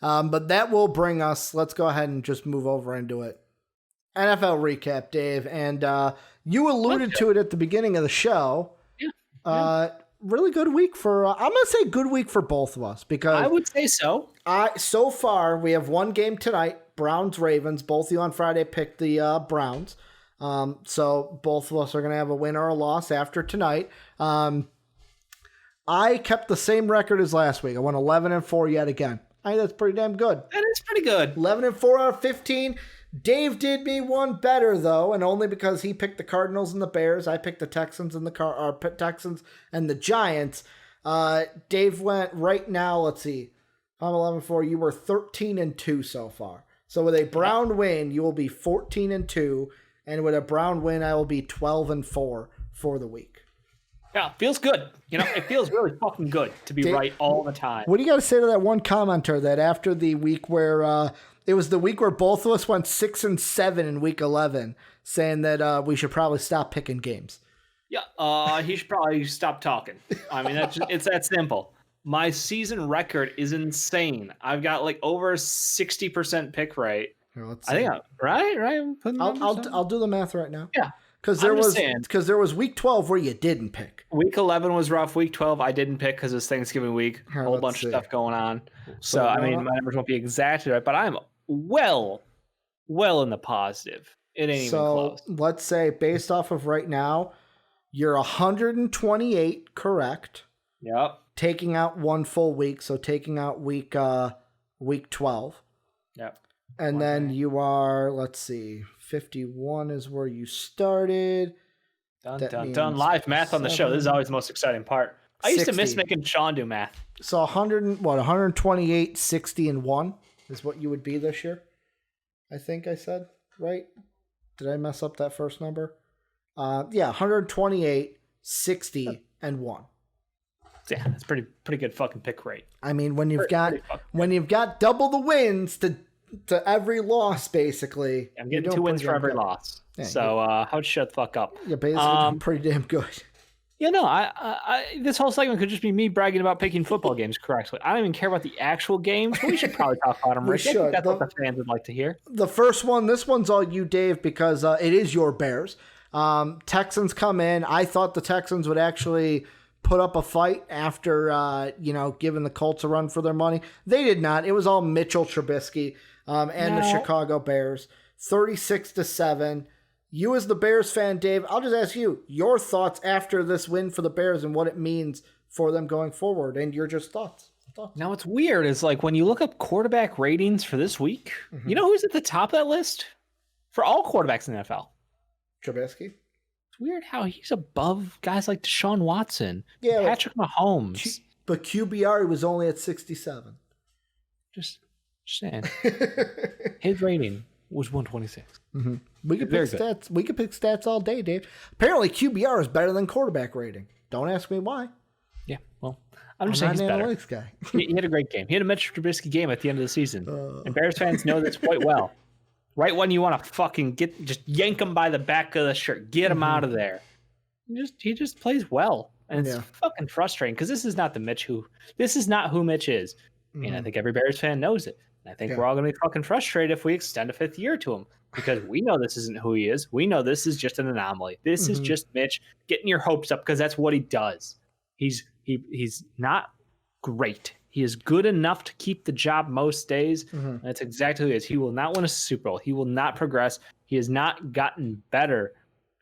But that will bring us, let's go ahead and just move over into it. NFL recap, Dave. And you alluded to it at the beginning of the show. Yeah. Really good week for, I'm going to say good week for both of us. Because I would say so. So far, we have one game tonight, Browns-Ravens. Both of you on Friday picked the Browns. So both of us are going to have a win or a loss after tonight. I kept the same record as last week. I won 11-4 yet again. I think that's pretty damn good. That is pretty good. 11-4 out of 15. Dave did me one better though, and only because he picked the Cardinals and the Bears. I picked the Texans and the Texans and the Giants. Dave went right now. Let's see. I'm 11-4. You were 13-2 so far. So with a Brown win, you will be 14-2, and with a Brown win, I will be 12-4 for the week. Yeah, feels good. It feels really fucking good to be right all the time. What do you got to say to that one commenter that after the week where it was the week where both of us went 6-7 in week 11, saying that we should probably stop picking games? Yeah, he should probably stop talking. I mean, it's that simple. My season record is insane. I've got like over 60% pick rate. Here, I think right. I'll do the math right now. Yeah. Because there was week 12 where you didn't pick. Week 11 was rough. Week 12 I didn't pick because it's Thanksgiving week. A whole bunch of stuff going on. So I mean, my numbers won't be exactly right, but I'm well in the positive. It ain't even close. So let's say based off of right now, you're 128 correct. Yep. Taking out one full week, so taking out week 12. Yep. And then you are, let's see, 51 is where you started. Done. Live math on the show. This is always the most exciting part. I used to miss making Sean do math. So 128, 60, and 1 is what you would be this year. I think I said, right? Did I mess up that first number? 128, 60, and 1. Yeah, that's pretty good fucking pick rate. I mean, when you've got double the wins to every loss, basically. I'm getting 2 wins for every loss. Yeah, so how'd you shut the fuck up? Yeah, basically pretty damn good. I this whole segment could just be me bragging about picking football games correctly. I don't even care about the actual games, but we should probably talk about them. Rick. I think that's what the fans would like to hear. The first one, this one's all you, Dave, because it is your Bears. Texans come in. I thought the Texans would actually put up a fight after, giving the Colts a run for their money. They did not. It was all Mitchell Trubisky the Chicago Bears. 36-7. You as the Bears fan, Dave, I'll just ask you your thoughts after this win for the Bears and what it means for them going forward, and your just thoughts. Now, what's weird is like when you look up quarterback ratings for this week, you know who's at the top of that list? For all quarterbacks in the NFL. Trubisky. It's weird how he's above guys like Deshaun Watson, Patrick Mahomes. But QBR, he was only at 67. Just saying. His rating was 126. Mm-hmm. We could pick stats. We could pick stats all day, Dave. Apparently, QBR is better than quarterback rating. Don't ask me why. Yeah, well, I'm just saying he's better. Guy. He had a great game. He had a Mitch Trubisky game at the end of the season, and Bears fans know this quite well. Right when you want to fucking just yank him by the back of the shirt, get him out of there. He just plays well, and it's fucking frustrating because this is not who Mitch is, and I think every Bears fan knows it. And I think we're all going to be fucking frustrated if we extend a 5th year to him because we know this isn't who he is. We know this is just an anomaly. This is just Mitch getting your hopes up because that's what he does. He's not great. He is good enough to keep the job most days. And that's exactly who he is. He will not win a Super Bowl. He will not progress. He has not gotten better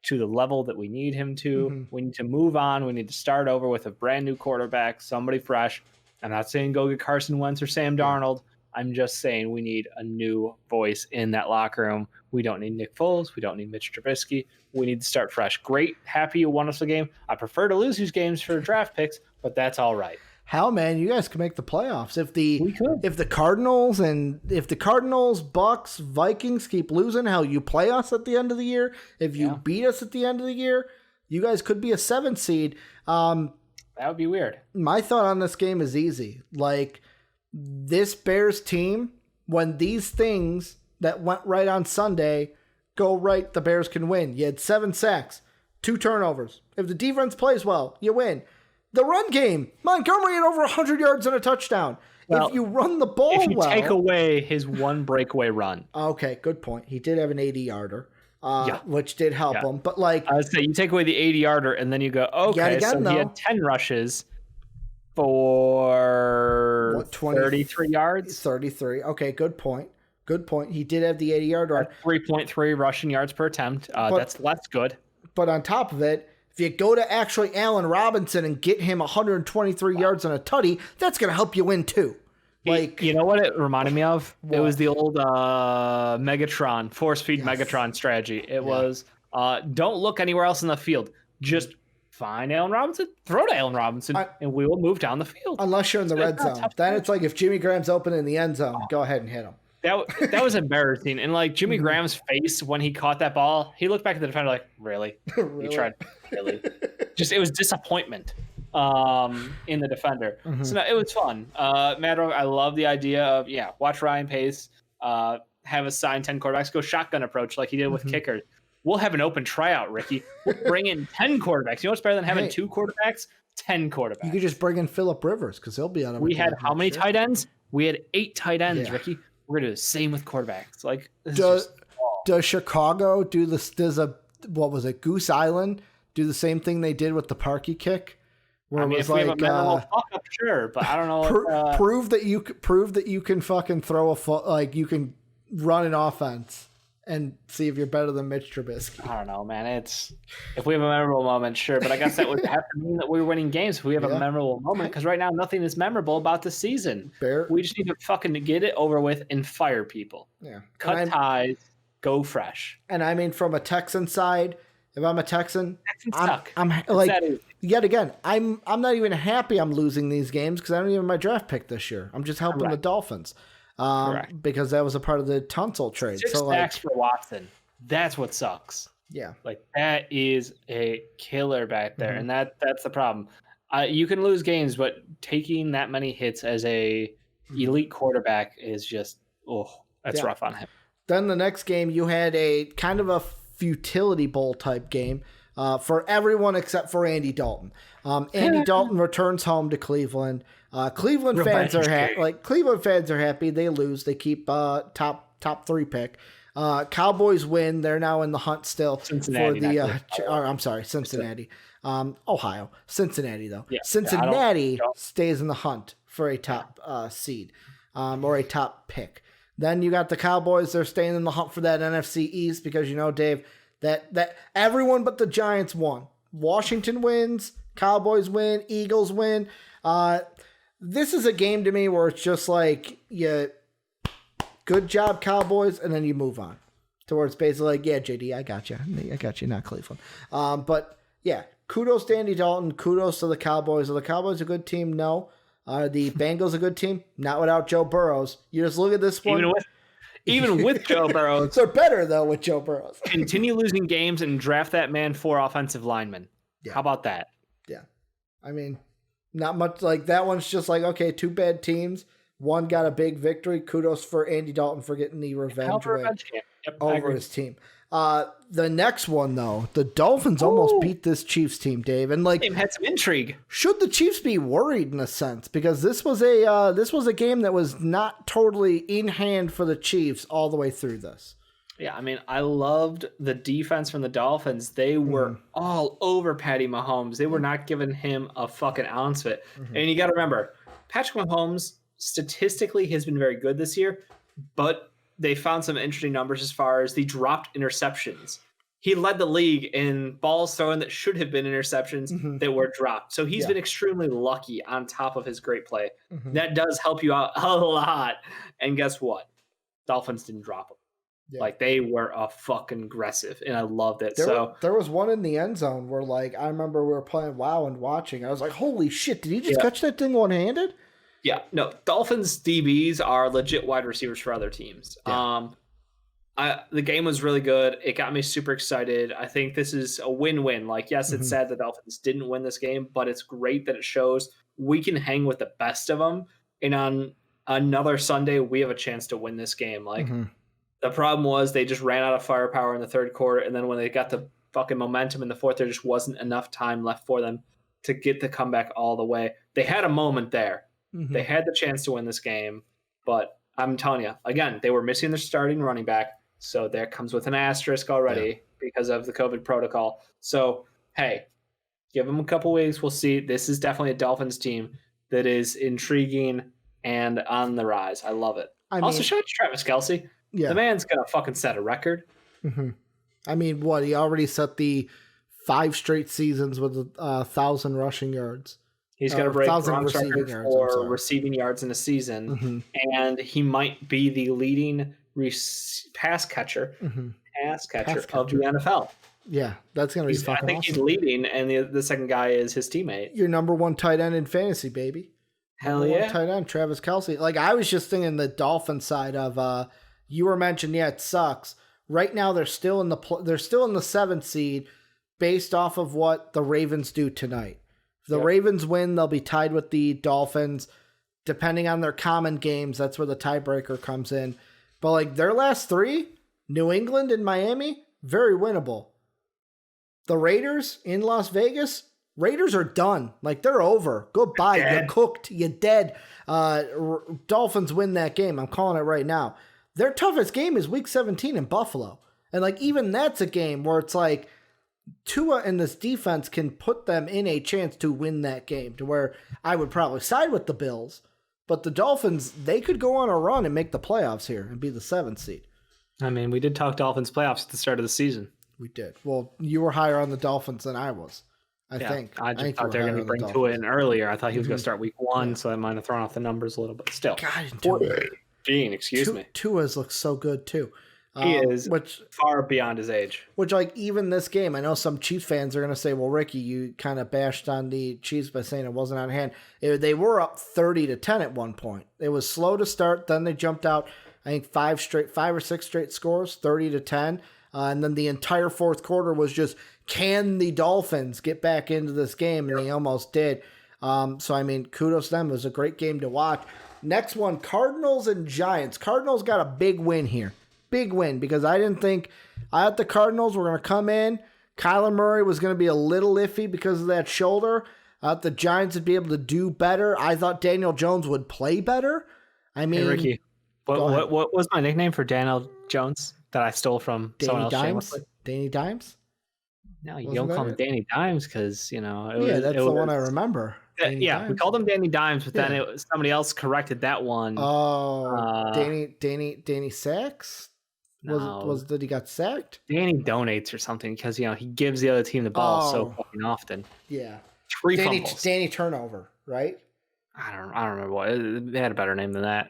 to the level that we need him to. We need to move on. We need to start over with a brand new quarterback, somebody fresh. I'm not saying go get Carson Wentz or Sam Darnold. I'm just saying we need a new voice in that locker room. We don't need Nick Foles. We don't need Mitch Trubisky. We need to start fresh. Great. Happy you won us a game. I prefer to lose these games for draft picks, but that's all right. Hell, man, you guys can make the playoffs. If the Cardinals, Bucks, Vikings keep losing, hell, you play us at the end of the year. If you beat us at the end of the year, you guys could be a 7th seed. That would be weird. My thought on this game is easy. Like, this Bears team, when these things that went right on Sunday go right, the Bears can win. You had 7 sacks, 2 turnovers. If the defense plays well, you win. The run game, Montgomery had over 100 yards and a touchdown. if you run the ball if you take away his one breakaway run. Okay, good point. He did have an 80-yarder, which did help him. But like I would say, you take away the 80-yarder, and then you go, okay, so he had 10 rushes for 33 yards. 33. Okay, good point. Good point. He did have the 80-yarder. 3.3 rushing yards per attempt. That's good. But on top of it, if you go to actually Allen Robinson and get him 123 yards on a tutty, that's going to help you win too. Like, you know what it reminded me of? What? It was the old Megatron, force feed Megatron strategy. It was don't look anywhere else in the field. Just find Allen Robinson, throw to Allen Robinson, and we will move down the field. Unless you're in the red zone. Then it's like if Jimmy Graham's open in the end zone, go ahead and hit him. That was embarrassing. And like Jimmy Graham's face when he caught that ball, he looked back at the defender like, really? Really? You tried, really? It was disappointment in the defender. So no, it was fun. Mad Dog, I love the idea of, watch Ryan Pace have assigned 10 quarterbacks, go shotgun approach like he did with kickers. We'll have an open tryout, Ricky. We'll bring in 10 quarterbacks. You know what's better than having 2 quarterbacks? 10 quarterbacks. You could just bring in Phillip Rivers because he'll be on. We had how many tight ends? We had 8 tight ends, Ricky. We're gonna do the same with quarterbacks. Like, does Chicago do this? What was it? Goose Island do the same thing they did with the Parkey kick? Where I mean, if we have a memorable fuck up, sure, but I don't know. Prove that you can fucking throw a foot, like you can run an offense and see if you're better than Mitch Trubisky. I don't know, man. If we have a memorable moment, sure, but I guess that would have to mean that we're winning games if we have a memorable moment, because right now nothing is memorable about the season. We just need to fucking get it over with and fire people. Yeah. Cut ties, go fresh. And I mean, from a Texan side, if I'm a Texan, suck. I'm like, yet again, I'm not even happy I'm losing these games because I don't even have my draft pick this year. I'm just helping the Dolphins. Because that was a part of the Tunsil trade. 6 sacks for Watson. That's what sucks. Yeah. Like, that is a killer back there. And that's the problem. You can lose games, but taking that many hits as a elite quarterback is just, that's rough on him. Then the next game, you had a kind of a futility bowl type game for everyone except for Andy Dalton. Andy Dalton returns home to Cleveland. Cleveland fans are happy. Cleveland fans are happy. They lose. They keep top 3 pick. Cowboys win. They're now in the hunt still Cincinnati, for the. I'm sorry, Cincinnati, Ohio, Cincinnati though. Yeah, Cincinnati stays in the hunt for a top seed or a top pick. Then you got the Cowboys. They're staying in the hunt for that NFC East because Dave, that everyone but the Giants won. Washington wins. Cowboys win. Eagles win. This is a game to me where it's just like, good job, Cowboys, and then you move on. To where it's basically like, JD, I got you, not Cleveland. But kudos to Andy Dalton, kudos to the Cowboys. Are the Cowboys a good team? No. Are the Bengals a good team? Not without Joe Burrows. You just look at this one. Even with Joe Burrows. They're better, though, with Joe Burrows. Continue losing games and draft that man 4 offensive linemen. Yeah. How about that? Yeah. I mean, not much. Like, that one's just like, okay, 2 bad teams. One got a big victory. Kudos for Andy Dalton for getting the revenge over his team. The next one, though, the Dolphins almost beat this Chiefs team, Dave, and like had some intrigue. Should the Chiefs be worried in a sense because this was a game that was not totally in hand for the Chiefs all the way through this. Yeah, I mean, I loved the defense from the Dolphins. They were all over Patty Mahomes. They were not giving him a fucking ounce of it. And you got to remember, Patrick Mahomes statistically has been very good this year, but they found some interesting numbers as far as the dropped interceptions. He led the league in balls thrown that should have been interceptions that were dropped. So he's been extremely lucky on top of his great play. That does help you out a lot. And guess what? Dolphins didn't drop them. Yeah. Like, they were a fucking aggressive, and I loved it. There was one in the end zone where, like, I remember we were playing WoW and watching. I was like, holy shit, did he just catch that thing one-handed? Yeah, no, Dolphins DBs are legit wide receivers for other teams. Yeah. The game was really good. It got me super excited. I think this is a win-win. Like, yes, it's sad the Dolphins didn't win this game, but it's great that it shows we can hang with the best of them. And on another Sunday, we have a chance to win this game. Like, the problem was they just ran out of firepower in the third quarter, and then when they got the fucking momentum in the fourth, there just wasn't enough time left for them to get the comeback all the way. They had a moment there. They had the chance to win this game, but I'm telling you, again, they were missing their starting running back, so that comes with an asterisk already because of the COVID protocol. So, hey, give them a couple weeks. We'll see. This is definitely a Dolphins team that is intriguing and on the rise. I love it. Also, shout out to Travis Kelsey. Yeah. The man's going to fucking set a record. I mean, what? He already set the 5 straight seasons with 1,000 rushing yards. He's going to break Gronk's record for receiving yards in a season, and he might be the leading pass catcher of the NFL. Yeah, that's going to be fucking awesome. I think he's leading, and the second guy is his teammate. Your number 1 tight end in fantasy, baby. Hell yeah. Tight end, Travis Kelsey. Like, I was just thinking the Dolphin side of, you were mentioning, it sucks. Right now, they're still in the 7th seed based off of what the Ravens do tonight. If the Ravens win, they'll be tied with the Dolphins. Depending on their common games, that's where the tiebreaker comes in. But, like, their last 3, New England and Miami, very winnable. The Raiders in Las Vegas, Raiders are done. Like, they're over. Goodbye. You're cooked. You're dead. Dolphins win that game. I'm calling it right now. Their toughest game is Week 17 in Buffalo. And, like, even that's a game where it's like Tua and this defense can put them in a chance to win that game, to where I would probably side with the Bills. But the Dolphins, they could go on a run and make the playoffs here and be the 7th seed. I mean, we did talk Dolphins playoffs at the start of the season. We did. Well, you were higher on the Dolphins than I was. I think. I just thought they were going to bring Tua in earlier. I thought he was going to start Week 1, so that might have thrown off the numbers a little bit. Still. Excuse me. Tua's looks so good too. He is far beyond his age. Which, like, even this game, I know some Chiefs fans are going to say, well, Ricky, you kind of bashed on the Chiefs by saying it wasn't on hand. They were up 30-10 at one point. It was slow to start. Then they jumped out, I think, 5 or 6 straight scores, 30-10. And then the entire fourth quarter was just, can the Dolphins get back into this game? And they almost did. So, I mean, kudos to them. It was a great game to watch. Next one, Cardinals and Giants. Cardinals got a big win here. Big win, because I didn't think I thought the Cardinals were going to come in. Kyler Murray was going to be a little iffy because of that shoulder. I thought the Giants would be able to do better. I thought Daniel Jones would play better. I mean, hey, Ricky, what was my nickname for Daniel Jones that I stole from someone else? Dimes? Danny Dimes? No, you don't call him Danny Dimes because, you know. That's the one I remember. Yeah, we called him Danny Dimes, but then somebody else corrected that one. Oh, Danny Sacks? Did he got sacked? Danny donates or something because, you know, he gives the other team the ball so fucking often. Yeah. 3 fumbles. Danny turnover, right? I don't remember what. They had a better name than that.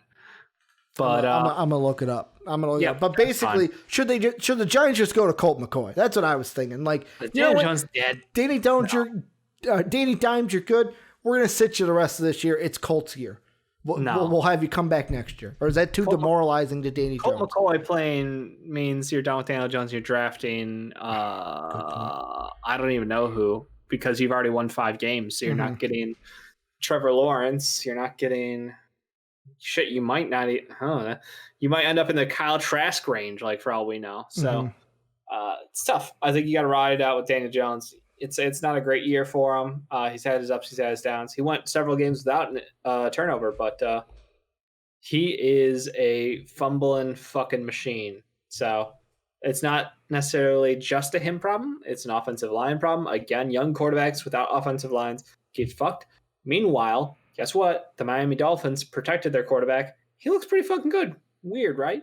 But I'm gonna look it up. But basically, should the Giants just go to Colt McCoy? That's what I was thinking. Like, Danny Jones dead. Danny Dimes, you're good. We're gonna sit you the rest of this year. It's Colt's year. We'll have you come back next year. Or is that too demoralizing to Danny Jones? Colt McCoy playing means you're done with Daniel Jones. You're drafting. I don't even know who, because you've already won 5 games. So you're not getting Trevor Lawrence. You're not getting shit. You might not. You might end up in the Kyle Trask range, like, for all we know. So it's tough. I think you got to ride it out with Daniel Jones. It's not a great year for him. He's had his ups, he's had his downs. He went several games without turnover, but he is a fumbling fucking machine. So it's not necessarily just a him problem. It's an offensive line problem. Again, young quarterbacks without offensive lines get fucked. Meanwhile, guess what? The Miami Dolphins protected their quarterback. He looks pretty fucking good. Weird, right?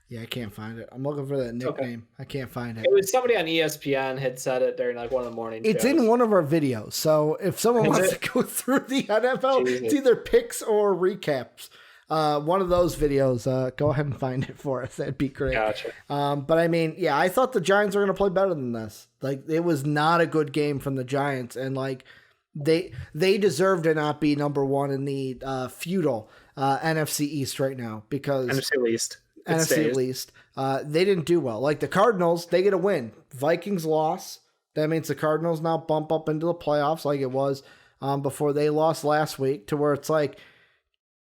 Yeah, I can't find it. I'm looking for that nickname. Okay. I can't find it. It was somebody on ESPN had said it during, like, one of the morning shows. It's in one of our videos. So if someone wants to go through the NFL, it's either picks or recaps. One of those videos, go ahead and find it for us. That'd be great. Gotcha. But I mean, yeah, I thought the Giants were going to play better than this. Like, it was not a good game from the Giants, and, like, they deserve to not be number 1 in the feudal NFC East right now, because NFC East. NFC at least. They didn't do well. Like the Cardinals, they get a win. Vikings loss. That means the Cardinals now bump up into the playoffs like it was before they lost last week, to where it's like,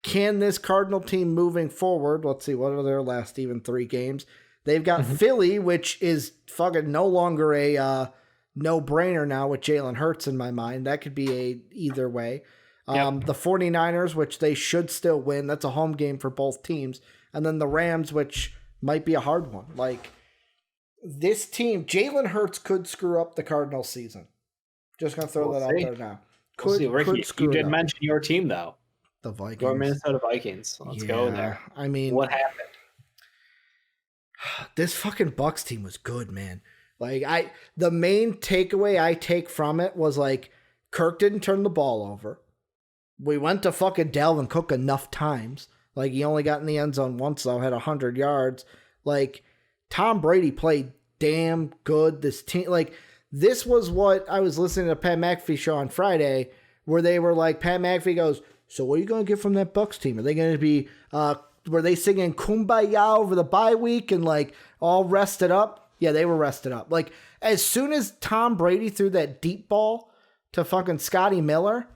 can this Cardinal team moving forward, let's see, what are their last even 3 games? They've got Philly, which is fucking no longer a no-brainer now with Jalen Hurts in my mind. That could be a either way. The 49ers, which they should still win. That's a home game for both teams. And then the Rams, which might be a hard one. Like, this team, Jalen Hurts could screw up the Cardinals season. Just going to throw that out there now. Could you did mention your team, though. The Vikings. Your Minnesota Vikings. Let's go there. I mean, what happened? This fucking Bucs team was good, man. Like, the main takeaway I take from it was, like, Kirk didn't turn the ball over. We went to fucking Dalvin Cook enough times. Like, he only got in the end zone once, though, had 100 yards. Like, Tom Brady played damn good. This team, like, this was what I was listening to Pat McAfee show on Friday, where they were like, Pat McAfee goes, so what are you going to get from that Bucs team? Are they going to be, were they singing Kumbaya over the bye week and, like, all rested up? Yeah, they were rested up. Like, as soon as Tom Brady threw that deep ball to fucking Scotty Miller,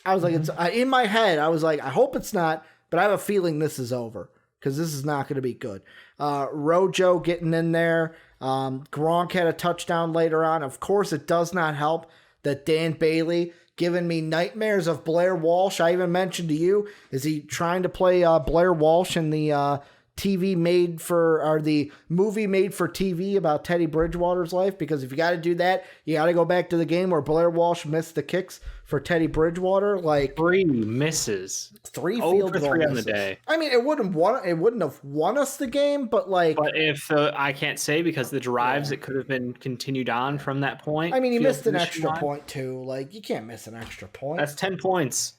I was like, it's in my head, I was like, I hope it's not, but I have a feeling this is over because this is not going to be good. Rojo getting in there. Gronk had a touchdown later on. Of course, it does not help that Dan Bailey giving me nightmares of Blair Walsh. I even mentioned to you, is he trying to play Blair Walsh in the the movie made for TV about Teddy Bridgewater's life? Because if you got to do that, you got to go back to the game where Blair Walsh missed the kicks for Teddy Bridgewater. Like 3 misses, 3 field goal 3 misses on the day. I mean, it wouldn't have won us the game, but like. But if I can't say because the drives, it could have been continued on from that point. I mean, you missed an extra point too. Like, you can't miss an extra point. That's 10 points.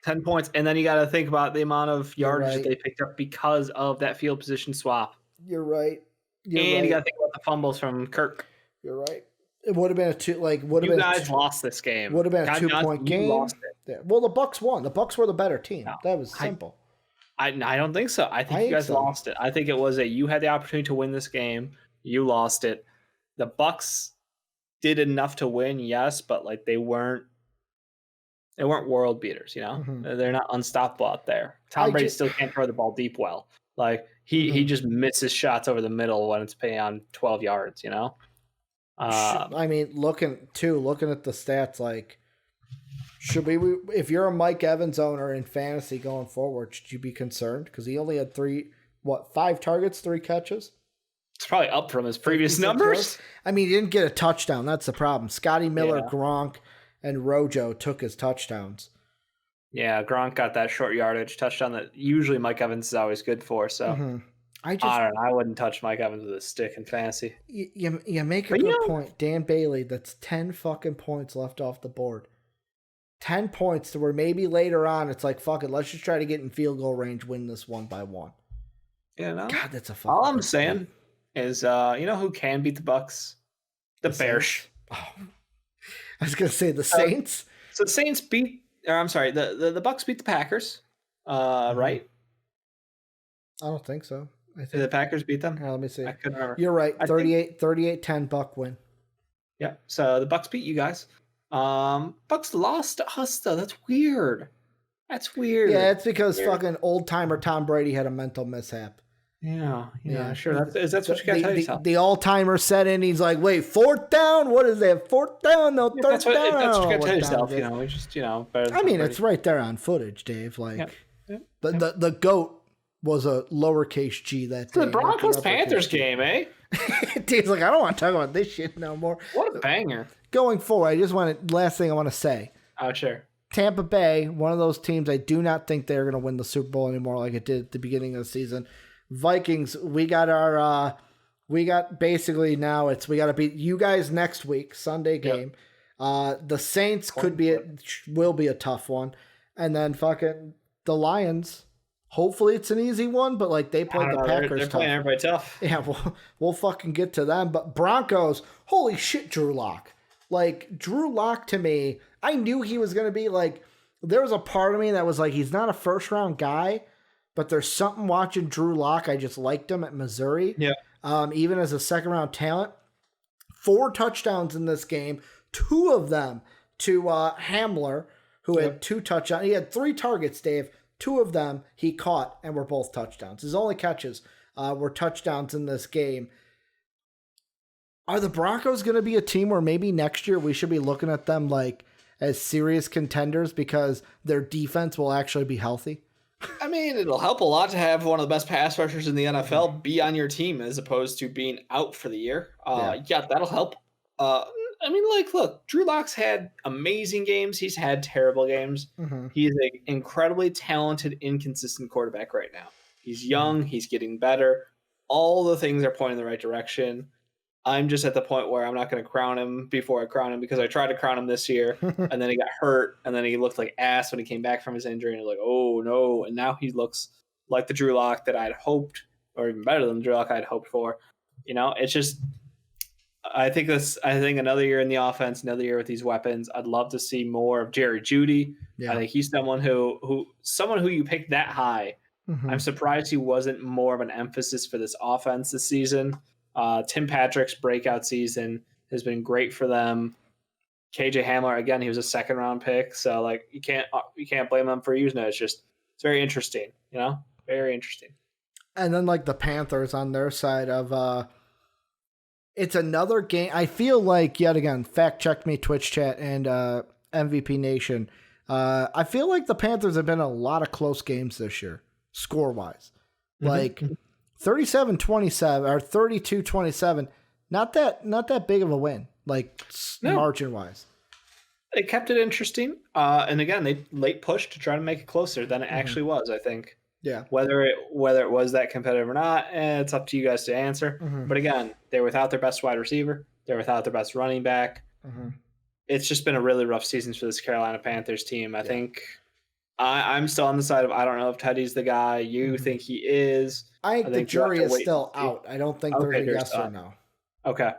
10 points, and then you got to think about the amount of yards they picked up because of that field position swap. You're right. You got to think about the fumbles from Kirk. You're right. It would have been You guys lost this game. Would have been a 2-point game. Lost it. Yeah. Well, the Bucs won. The Bucs were the better team. No, that was simple. I don't think so. I think you guys lost it. I think it was you had the opportunity to win this game. You lost it. The Bucs did enough to win, yes, but like they weren't world beaters, you know? Mm-hmm. They're not unstoppable out there. Tom Brady still can't throw the ball deep well. Like he just misses shots over the middle when it's paying on 12 yards, you know? I mean, looking at the stats, like, should we if you're a Mike Evans owner in fantasy going forward, should you be concerned? Because he only had 5 targets, 3 catches? It's probably up from his previous numbers. I mean, he didn't get a touchdown. That's the problem. Scotty Miller, Gronk, and Rojo took his touchdowns. Yeah, Gronk got that short yardage touchdown that usually Mike Evans is always good for. So I don't know. I wouldn't touch Mike Evans with a stick in fantasy. You make a good point. Dan Bailey, that's 10 fucking points left off the board. 10 points to where maybe later on it's like, fuck it, let's just try to get in field goal range, win this 1 by 1. You know? God, that's a fucking all I'm saying is, you know who can beat the Bucs? The Bears. Oh. I was gonna say the Saints. So the Saints the Bucs beat the Packers, right? I don't think so. I think did the Packers beat them? Let me see. I couldn't remember. You're right. 38-10 Buck win. Yeah. So the Bucs beat you guys. Bucs lost to us though. That's weird. Yeah, it's because fucking old timer Tom Brady had a mental mishap. Yeah, sure. That's what you gotta tell yourself. The all-timer set in. He's like, "Wait, 4th down? What is that? 4th down? No, 3rd down." That's what you gotta tell yourself. You know, it's just I mean, it's right there on footage, Dave. Like, the GOAT was a lowercase G that day. The Broncos Panthers game, eh? Dave's like, I don't want to talk about this shit no more. What a banger! Going forward, last thing I want to say. Oh, sure. Tampa Bay, one of those teams I do not think they're going to win the Super Bowl anymore, like it did at the beginning of the season. Vikings, we got basically now we got to beat you guys next week, Sunday game. Yep. The Saints will be a tough one. And then fucking the Lions, hopefully it's an easy one, but like they played the Packers they're playing everybody tough. Yeah, we'll fucking get to them. But Broncos, holy shit, Drew Lock. Like, Drew Lock to me, I knew he was going to be like, there was a part of me that was like, he's not a first round guy, but there's something watching Drew Lock. I just liked him at Missouri. Yeah. Even as a second round talent. 4 touchdowns in this game, 2 of them to Hamler, who had 2 touchdowns. He had 3 targets, Dave. 2 of them he caught and were both touchdowns. His only catches were touchdowns in this game. Are the Broncos going to be a team where maybe next year we should be looking at them like as serious contenders because their defense will actually be healthy? I mean, it'll help a lot to have one of the best pass rushers in the NFL be on your team as opposed to being out for the year. Yeah, that'll help. I mean, like, look, Drew Lock's had amazing games. He's had terrible games. He's an incredibly talented, inconsistent quarterback right now. He's young. He's getting better. All the things are pointing in the right direction. I'm just at the point where I'm not going to crown him before I crown him because I tried to crown him this year, and then he got hurt, and then he looked like ass when he came back from his injury, and I was like, oh, no. And now he looks like the Drew Lock that I'd hoped, or even better than the Drew Lock I'd hoped for. You know, it's just I think another year in the offense, another year with these weapons. I'd love to see more of Jerry Jeudy. Yeah. I think he's someone who you picked that high. I'm surprised he wasn't more of an emphasis for this offense this season. Tim Patrick's breakout season has been great for them. KJ Hamler, again, he was a second round pick, so like you can't blame them for using it. It's very interesting, you know, very interesting. And then like the Panthers on their side of it's another game. I feel like, yet again, fact check me, Twitch chat and MVP Nation. I feel like the Panthers have been a lot of close games this year, score wise. Like 37-27 or 32-27, not that big of a win, like margin wise. They kept it interesting, and again, they late pushed to try to make it closer than it actually was. I think. Yeah. Whether it was that competitive or not, it's up to you guys to answer. But again, they're without their best wide receiver. They're without their best running back. It's just been a really rough season for this Carolina Panthers team. I think I'm still on the side of I don't know if Teddy's the guy. You think he is. I think the jury is still out. I don't think they're a yes or no. Okay.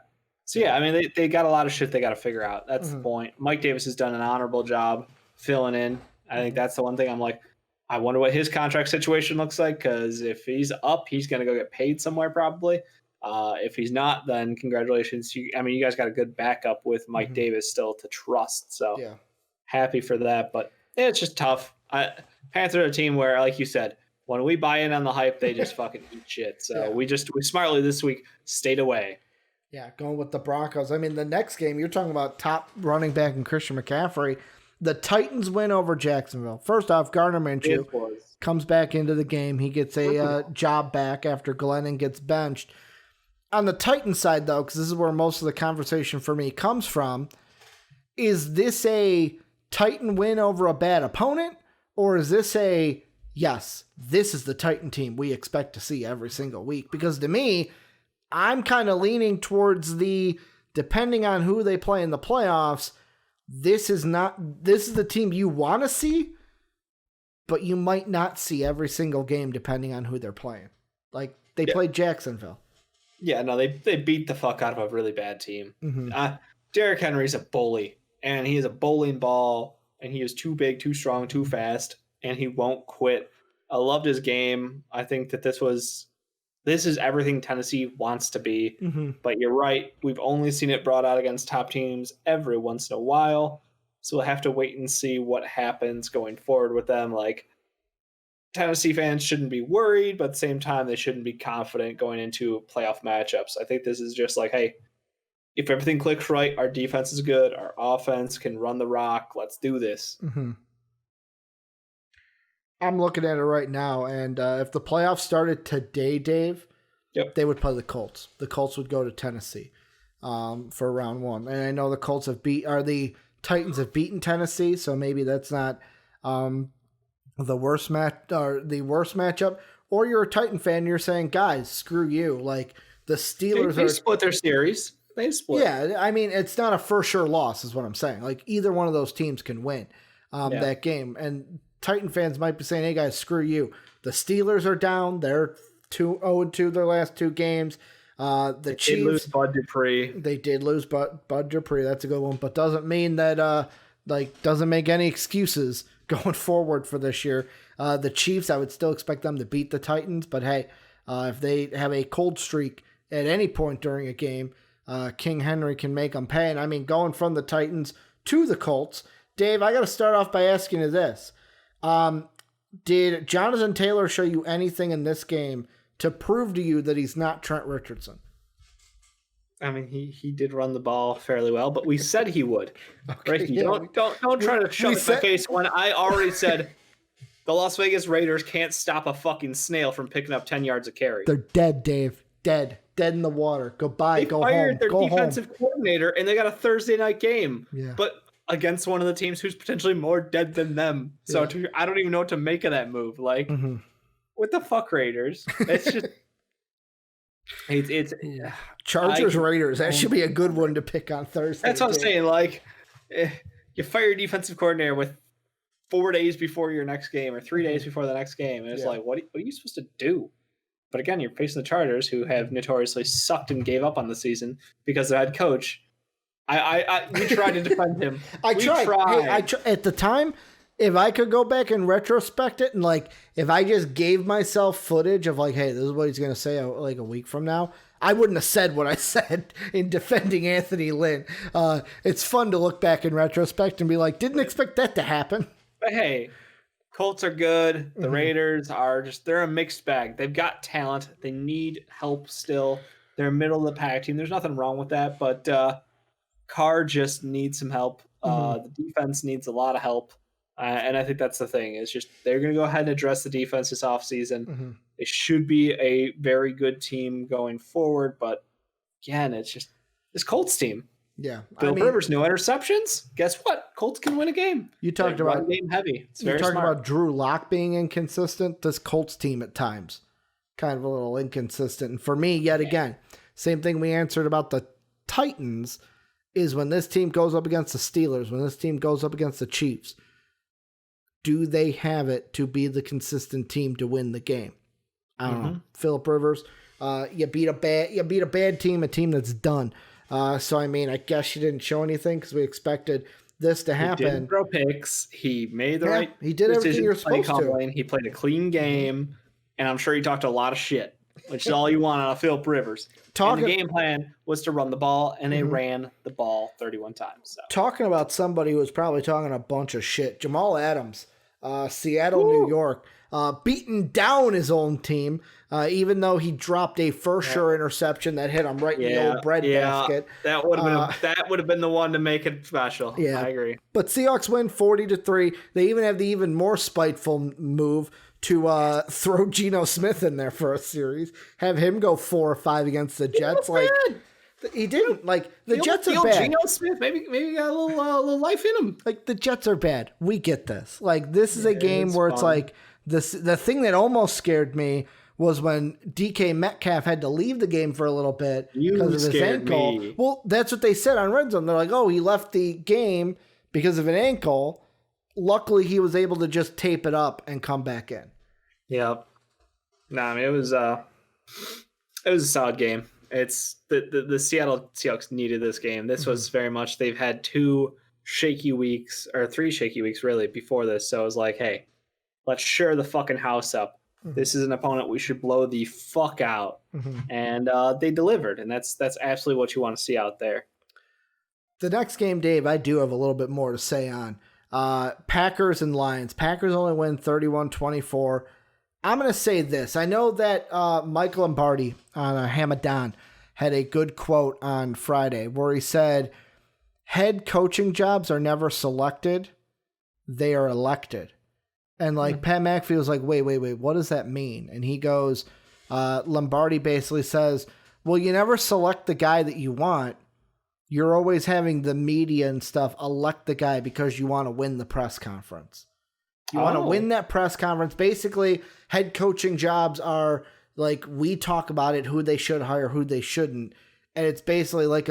So, yeah, I mean, they got a lot of shit they got to figure out. That's the point. Mike Davis has done an honorable job filling in. I think that's the one thing I'm like, I wonder what his contract situation looks like, because if he's up, he's going to go get paid somewhere probably. If he's not, then congratulations. You guys got a good backup with Mike Davis still to trust. So happy for that. But it's just tough. Panthers are a team where, like you said, when we buy in on the hype, they just fucking eat shit. So we smartly this week stayed away. Yeah, going with the Broncos. I mean, the next game, you're talking about top running back in Christian McCaffrey. The Titans win over Jacksonville. First off, Gardner Minshew comes back into the game. He gets a job back after Glennon gets benched. On the Titans side, though, because this is where most of the conversation for me comes from, is this a Titan win over a bad opponent? Or is this yes, this is the Titan team we expect to see every single week? Because to me, I'm kind of leaning towards depending on who they play in the playoffs, this is the team you want to see, but you might not see every single game depending on who they're playing. Like, they played Jacksonville. Yeah, no, they beat the fuck out of a really bad team. Derrick Henry's a bully, and he is a bowling ball, and he is too big, too strong, too fast, and he won't quit. I loved his game. I think that this is everything Tennessee wants to be. But you're right. We've only seen it brought out against top teams every once in a while. So we'll have to wait and see what happens going forward with them. Like, Tennessee fans shouldn't be worried, but at the same time, they shouldn't be confident going into playoff matchups. I think this is just like, hey, if everything clicks right, our defense is good, our offense can run the rock, let's do this. I'm looking at it right now, and if the playoffs started today, Dave, they would play the Colts. The Colts would go to Tennessee for round one. And I know the Titans have beaten Tennessee, so maybe that's not the worst matchup. Or you're a Titan fan and you're saying, guys, screw you. Like, the Steelers they split their series. They split. Yeah, I mean, it's not a for sure loss is what I'm saying. Like, either one of those teams can win that game. And Titan fans might be saying, hey, guys, screw you. The Steelers are down. They're 2-0-2 their last two games. The Chiefs did lose Bud Dupree. They did lose Bud Dupree. That's a good one. But doesn't mean that doesn't make any excuses going forward for this year. The Chiefs, I would still expect them to beat the Titans. But, hey, if they have a cold streak at any point during a game, King Henry can make them pay. And, I mean, going from the Titans to the Colts, Dave, I got to start off by asking you this. Did Jonathan Taylor show you anything in this game to prove to you that he's not Trent Richardson? I mean, he did run the ball fairly well, but we said he would. Okay, Ricky, yeah, don't try to shove it in my said- face when I already said the Las Vegas Raiders can't stop a fucking snail from picking up 10 yards of carry. They're dead, Dave. Dead in the water. Goodbye. They Go fired home. their Go defensive coordinator, and they got a Thursday night game. Yeah. But against one of the teams who's potentially more dead than them. So I don't even know what to make of that move. Like, what the fuck, Raiders? It's just it's Chargers Raiders. That should be a good one to pick on Thursday. That's what I'm saying. Like, you fire your defensive coordinator with 4 days before your next game or 3 days before the next game, and it's like, what are you supposed to do? But again, you're facing the Chargers, who have notoriously sucked and gave up on the season because their head coach. We tried to defend him. I tried. Hey, at the time, if I could go back and retrospect it, and like if I just gave myself footage of like, hey, this is what he's gonna say like a week from now, I wouldn't have said what I said in defending Anthony Lynn. It's fun to look back in retrospect and be like, didn't expect that to happen. But hey, Colts are good. The Raiders are they're a mixed bag. They've got talent. They need help still. They're a middle of the pack team. There's nothing wrong with that, but Carr just needs some help. The defense needs a lot of help. And I think that's the thing. It's just they're going to go ahead and address the defense this offseason. It should be a very good team going forward. But again, it's just this Colts team. Yeah. Philip Rivers, no interceptions. Guess what? Colts can win a game. You talked about game heavy. It's you very talked smart. about Drew Lock being inconsistent. This Colts team at times kind of a little inconsistent. And for me, yet again, same thing we answered about the Titans is when this team goes up against the Steelers, when this team goes up against the Chiefs, do they have it to be the consistent team to win the game? I don't know. Philip Rivers, you beat a bad team, a team that's done. So I mean, I guess you didn't show anything because we expected this to happen. He didn't throw picks. He made the right. He did everything you're supposed to. He played a clean game, and I'm sure he talked a lot of shit, which is all you want out of Philip Rivers. And the game plan was to run the ball, and they ran the ball 31 times. So. Talking about somebody who was probably talking a bunch of shit, Jamal Adams, Seattle, New York, beating down his own team, even though he dropped a sure interception that hit him right in the old bread basket. That would have been the one to make it special. Yeah, I agree. But Seahawks win 40-3. They even have the even more spiteful move to throw Geno Smith in there for a series, have him go 4 or 5 against the Jets. Like he didn't. Like the Jets are bad. Geno Smith maybe got a little life in him. Like the Jets are bad. We get this. Like this is a game where it's like this. The thing that almost scared me was when DK Metcalf had to leave the game for a little bit because of his ankle. Me. Well, that's what they said on Red Zone. They're like, oh, he left the game because of an ankle. Luckily, he was able to just tape it up and come back in. Yep. No, I mean, it was a solid game. It's the Seattle Seahawks needed this game. This was very much, they've had 2 shaky weeks or 3 shaky weeks really before this. So it was like, hey, let's shore the fucking house up. This is an opponent we should blow the fuck out. And they delivered. And that's absolutely what you want to see out there. The next game, Dave, I do have a little bit more to say on. Packers and Lions. Packers only win 31-24. I'm going to say this. I know that Michael Lombardi on Hamadan had a good quote on Friday where he said, head coaching jobs are never selected. They are elected. And like Pat McAfee was like, wait, what does that mean? And he goes, Lombardi basically says, well, you never select the guy that you want. You're always having the media and stuff elect the guy because you want to win the press conference. You want to win that press conference. Basically, head coaching jobs are like, we talk about it, who they should hire, who they shouldn't. And it's basically like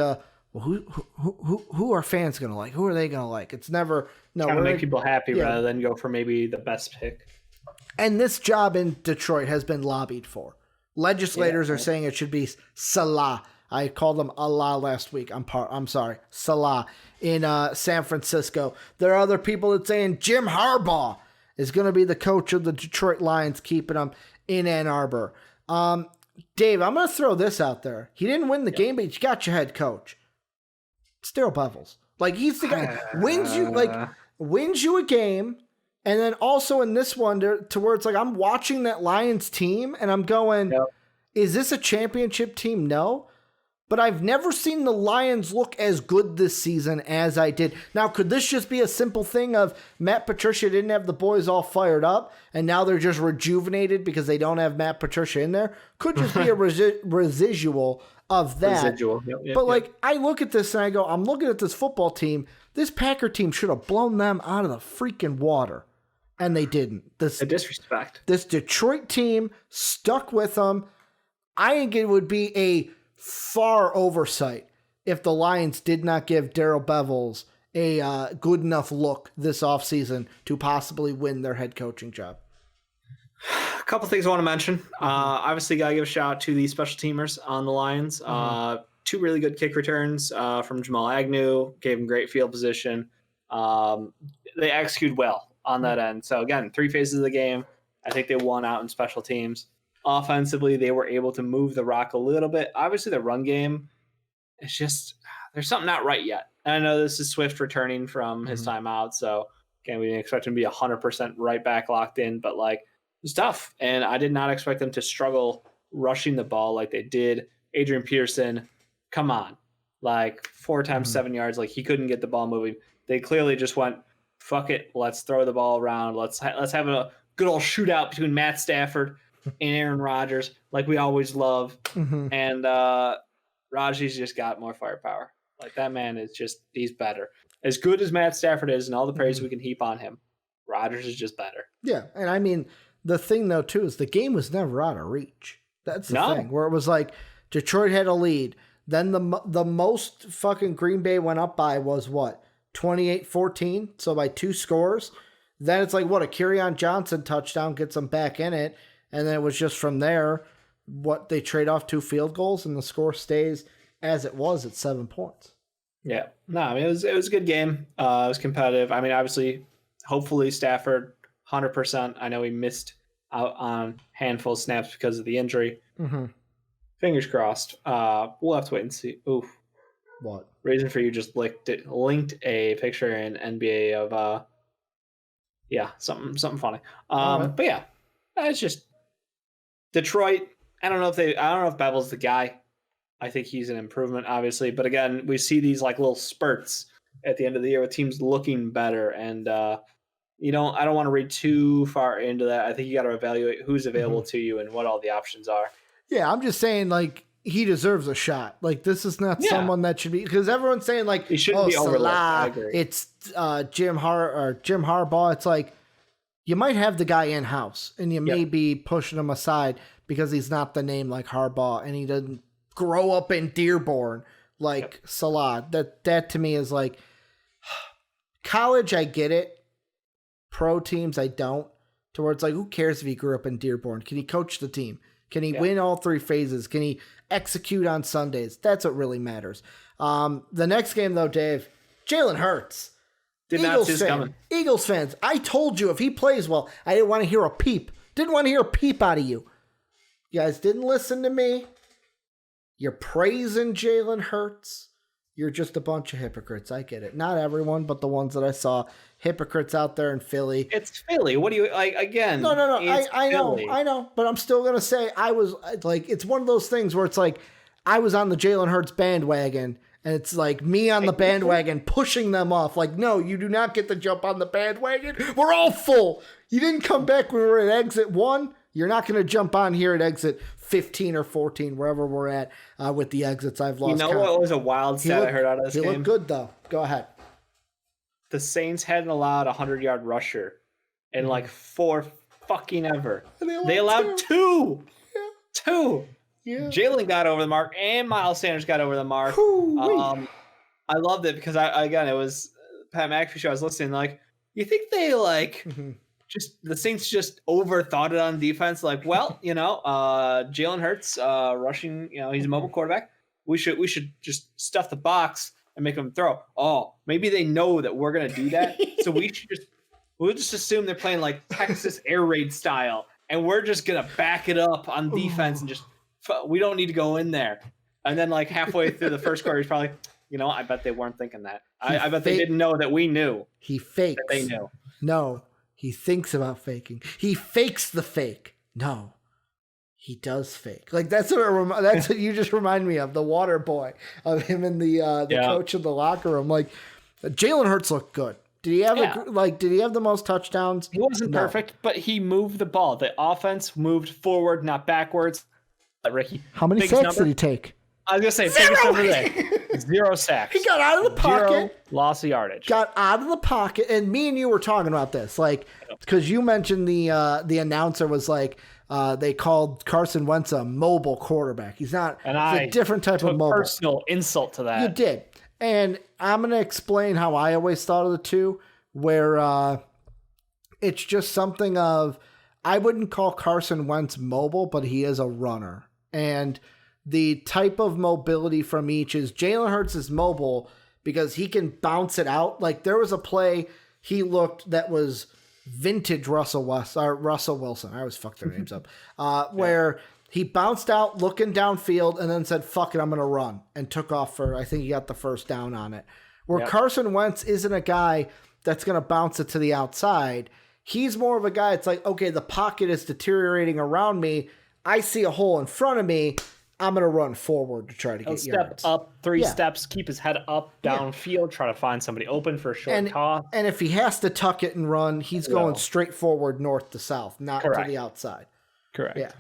who are fans going to like? Who are they going to like? It's never, no. Trying to make people happy rather than go for maybe the best pick. And this job in Detroit has been lobbied for. Legislators are saying it should be Salah. I called them Allah last week. I'm sorry. Salah in San Francisco. There are other people that saying Jim Harbaugh is going to be the coach of the Detroit Lions, keeping them in Ann Arbor. Dave, I'm going to throw this out there. He didn't win the game, but he got your head coach. It's Daryl Bevels. Like, he's the guy wins you a game, and then also in this one to where it's like I'm watching that Lions team and I'm going, is this a championship team? No. but I've never seen the Lions look as good this season as I did. Now, could this just be a simple thing of Matt Patricia didn't have the boys all fired up, and now they're just rejuvenated because they don't have Matt Patricia in there? Could just be a residual of that. But I look at this and I go, I'm looking at this football team. This Packer team should have blown them out of the freaking water, and they didn't. A disrespect. This Detroit team stuck with them. I think it would be a far oversight if the Lions did not give Darrell Bevels a good enough look this offseason to possibly win their head coaching job. A couple things I want to mention. Obviously, got to give a shout out to the special teamers on the Lions. Two really good kick returns from Jamal Agnew, gave him great field position. They executed well on that end. So, again, 3 phases of the game. I think they won out in special teams. Offensively, they were able to move the rock a little bit. Obviously, the run game, it's just, there's something not right yet. And I know this is Swift returning from his timeout. So, again, we didn't expect him to be 100% right back locked in. But, it's tough. And I did not expect them to struggle rushing the ball like they did. Adrian Peterson, come on. 4 times 7 yards. He couldn't get the ball moving. They clearly just went, fuck it. Let's throw the ball around. Let's have a good old shootout between Matt Stafford and Aaron Rodgers, like we always love. And Raji's just got more firepower. That man is just, he's better. As good as Matt Stafford is and all the praise we can heap on him, Rodgers is just better. Yeah, and I mean, the thing, though, too, is the game was never out of reach. That's the thing, where it was Detroit had a lead. Then the most fucking Green Bay went up by was what? 28-14, so by 2 scores. Then it's a Kerryon Johnson touchdown gets them back in it. And then it was just from there, they trade off 2 field goals, and the score stays as it was at 7 points. Yeah. No, I mean, it was a good game. It was competitive. I mean, obviously, hopefully Stafford, 100%. I know he missed out on handful of snaps because of the injury. Fingers crossed. We'll have to wait and see. Oof. What? Reason for you just linked a picture in NBA of something funny. But yeah, it's just Detroit. I don't know if Bevel's the guy. I think he's an improvement, obviously. But again, we see these little spurts at the end of the year with teams looking better, and I don't want to read too far into that. I think you got to evaluate who's available to you and what all the options are. Yeah, I'm just saying he deserves a shot. This is not someone that should be, because everyone's saying he shouldn't be overlooked. I agree. It's Jim Harbaugh. It's you might have the guy in house, and you may be pushing him aside because he's not the name like Harbaugh, and he doesn't grow up in Dearborn like Salah. That to me is college. I get it. Pro teams, I don't. Towards who cares if he grew up in Dearborn? Can he coach the team? Can he win all 3 phases? Can he execute on Sundays? That's what really matters. The next game, though, Dave, Jalen Hurts. Did not see this coming. Eagles fans, I told you if he plays well, I didn't want to hear a peep. Didn't want to hear a peep out of you. You guys didn't listen to me. You're praising Jalen Hurts. You're just a bunch of hypocrites. I get it. Not everyone, but the ones that I saw. Hypocrites out there in Philly. It's Philly. What do you again? No. I know. But I'm still going to say I was it's one of those things where it's I was on the Jalen Hurts bandwagon, and it's me on the bandwagon pushing them off. No, you do not get to jump on the bandwagon. We're all full. You didn't come back when we were at exit 1. You're not going to jump on here at exit 15 or 14, wherever we're at with the exits. I've lost count. What was a wild stat I heard out of this game? He looked good, though. Go ahead. The Saints hadn't allowed a 100-yard rusher in 4 fucking ever. They allowed 2. Yeah. 2. Yeah. Jalen got over the mark, and Miles Sanders got over the mark. I loved it because it was Pat McAfee show. I was listening. You think they just the Saints just overthought it on defense? Jalen Hurts rushing. He's a mobile quarterback. We should just stuff the box and make them throw. Oh, maybe they know that we're gonna do that, so we'll just assume they're playing Texas air raid style, and we're just gonna back it up on defense and just we don't need to go in there. And then halfway through the first quarter, he's probably, I bet they weren't thinking that. I bet they didn't know that we knew. He fakes. That they knew. No, he thinks about faking. He fakes the fake. No, he does fake. Like that's what you just remind me of, the water boy, of him and the coach in the locker room. Like Jalen Hurts looked good. Did he have did he have the most touchdowns? He wasn't perfect, but he moved the ball. The offense moved forward, not backwards. Ricky, how many sacks did he take? I was gonna say biggest number there. 0 sacks. He got out of the pocket. 0 loss of yardage. Got out of the pocket, and me and you were talking about this, like, because you mentioned the announcer was like, they called Carson Wentz a mobile quarterback. He's not. And it's a different type of mobile. Personal insult to that. You did, and I'm gonna explain how I always thought of the two, where it's just something of, I wouldn't call Carson Wentz mobile, but he is a runner, and the type of mobility from each is Jalen Hurts is mobile because he can bounce it out. Like there was a play he looked that was vintage Russell Wilson. I always fuck their names up. Where he bounced out looking downfield and then said, fuck it, I'm going to run, and took off for, I think he got the first down on it. Where Carson Wentz isn't a guy that's going to bounce it to the outside. He's more of a guy, it's like, okay, the pocket is deteriorating around me. I see a hole in front of me. I'm going to run forward to try to get yards. Step up 3 steps, keep his head up downfield, try to find somebody open for a short toss. And if he has to tuck it and run, he's going straight forward north to south, not to the outside. Correct. Yeah.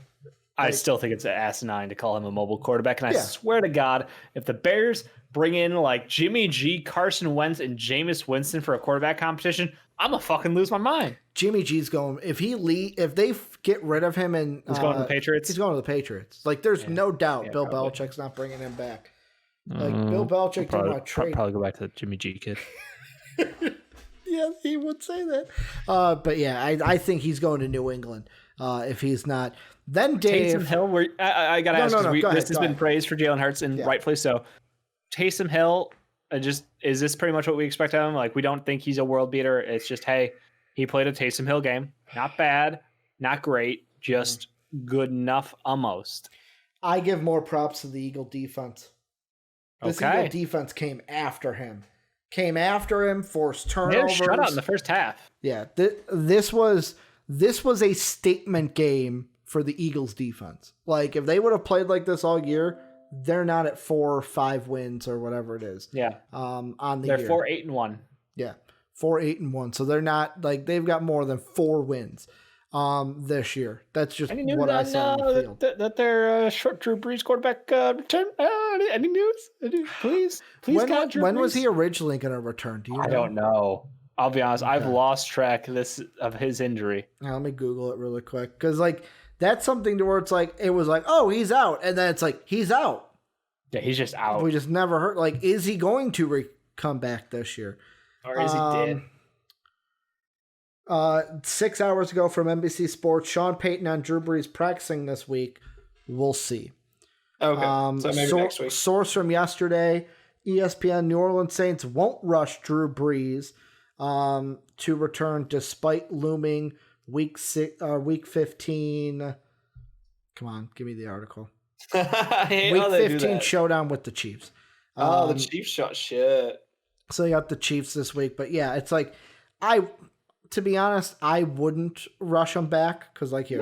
I still think it's asinine to call him a mobile quarterback. And I swear to God, if the Bears bring in like Jimmy G, Carson Wentz, and Jameis Winston for a quarterback competition, I'm going to fucking lose my mind. Jimmy G's going, if they get rid of him and he's going to the Patriots. He's going to the Patriots. Like there's no doubt Bill Belichick's not bringing him back. Like Bill Belichick didn't want to trade. Probably go back to the Jimmy G kid. Yeah, he would say that. But yeah, I think he's going to New England. If he's not, then Dave Taysom Hill. I got to ask. This has been praised for Jalen Hurts, and rightfully so. Taysom Hill, is this pretty much what we expect of him? Like we don't think he's a world beater. It's just, hey, he played a Taysom Hill game. Not bad, not great, just good enough almost. I give more props to the Eagle defense. This Eagle defense came after him, forced turnovers. They had a shutout in the first half. Yeah, this was a statement game for the Eagles defense. Like if they would have played like this all year, they're not at 4 or 5 wins or whatever it is. Yeah. On the year. They're 4-8-1. Yeah. 4-8-1. So they're not like they've got more than 4 wins this year. That's just what I saw on the field. That their short Drew Brees quarterback return. Any news? Please. When was he originally going to return? Do you know? I don't know. I'll be honest. Okay. I've lost track of his injury. Now, let me Google it really quick because like that's something to where it's like it was like, oh, he's out, and then it's like he's out. Yeah, he's just out. We just never heard. Like, is he going to come back this year? Or is he dead? 6 hours ago from NBC Sports, Sean Payton on Drew Brees practicing this week. We'll see. Okay, so maybe next week. Source from yesterday, ESPN: New Orleans Saints won't rush Drew Brees to return despite looming week 15. Come on, give me the article. Week 15 showdown with the Chiefs. The Chiefs shot shit. So you got the Chiefs this week, but yeah, it's like to be honest, I wouldn't rush them back because like here,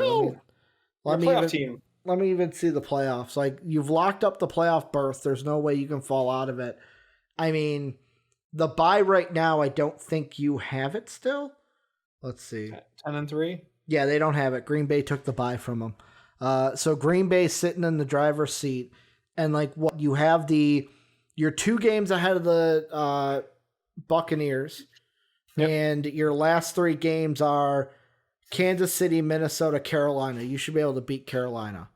let me even see the playoffs. Like you've locked up the playoff berth. There's no way you can fall out of it. I mean, the bye right now, I don't think you have it still. Let's see. 10-3. Yeah, they don't have it. Green Bay took the bye from them. So Green Bay's sitting in the driver's seat, and like what you have you're 2 games ahead of the Buccaneers, and your last 3 games are Kansas City, Minnesota, Carolina. You should be able to beat Carolina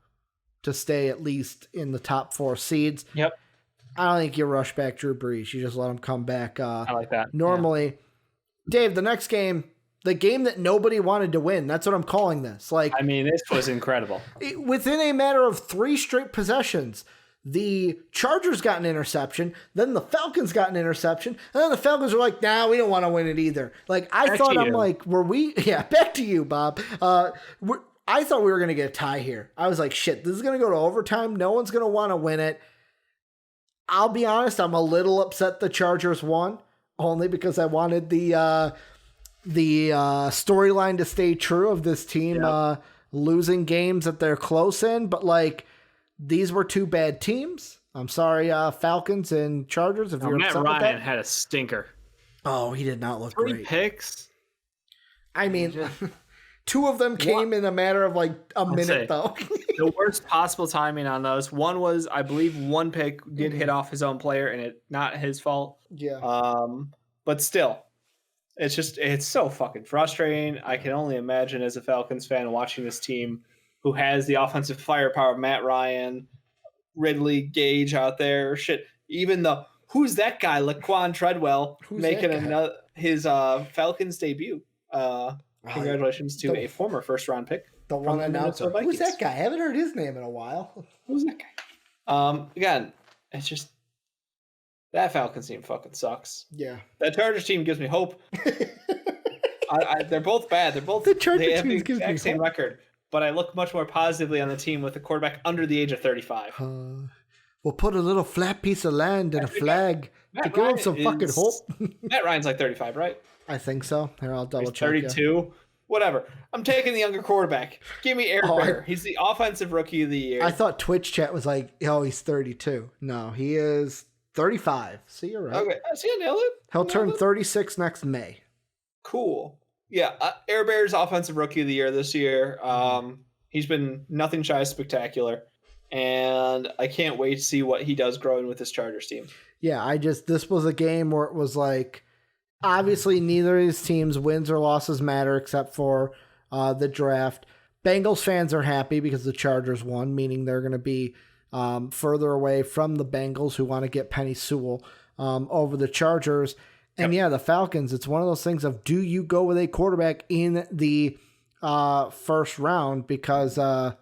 to stay at least in the top 4 seeds. Yep. I don't think you rush back Drew Brees. You just let him come back. I like that. Normally, Dave, the next game. The game that nobody wanted to win. That's what I'm calling this. Like, I mean, this was incredible. Within a matter of 3 straight possessions, the Chargers got an interception, then the Falcons got an interception, and then the Falcons were like, nah, we don't want to win it either. Like, back to you, Bob. I thought we were going to get a tie here. I was like, shit, this is going to go to overtime. No one's going to want to win it. I'll be honest, I'm a little upset the Chargers won, only because I wanted the storyline to stay true of this team losing games that they're close in, but like these were two bad teams. I'm sorry, Falcons and Chargers. If you're Matt upset with Ryan that. had a stinker. Oh, he did not look 3 great. picks. I mean, 2 of them came in a matter of like a minute, though. The worst possible timing on those. One was, I believe, one pick did hit off his own player, and it not his fault. Yeah. But still, it's so fucking frustrating. I can only imagine as a Falcons fan watching this team who has the offensive firepower of Matt Ryan, Ridley, Gage out there. Shit, even the who's that guy, Laquan Treadwell, making his Falcons debut. Congratulations to a former first-round pick. The one announcer. Who's that guy? I haven't heard his name in a while. Who's that guy? Again, it's just that Falcons team fucking sucks. Yeah. That Chargers team gives me hope. They're both bad. They have the exact same record, but I look much more positively on the team with a quarterback under the age of 35. We'll put a little flat piece of land and a flag to give him some fucking hope. Matt Ryan's like 35, right? I think so. Here, I'll double check. 32. Yeah. Whatever. I'm taking the younger quarterback. Give me Eric Bear. He's the offensive rookie of the year. I thought Twitch chat was like, oh, he's 32. No, he is 35. See, you're right. Okay. See, I nailed it. He'll turn 36 next May. Cool. Yeah. Air Bear's offensive rookie of the year this year. He's been nothing shy of spectacular. And I can't wait to see what he does growing with this Chargers team. Yeah, this was a game where it was like, obviously neither of these teams' wins or losses matter except for the draft. Bengals fans are happy because the Chargers won, meaning they're going to be further away from the Bengals who want to get Penny Sewell over the Chargers. And yeah, the Falcons, it's one of those things of, do you go with a quarterback in the first round? Because are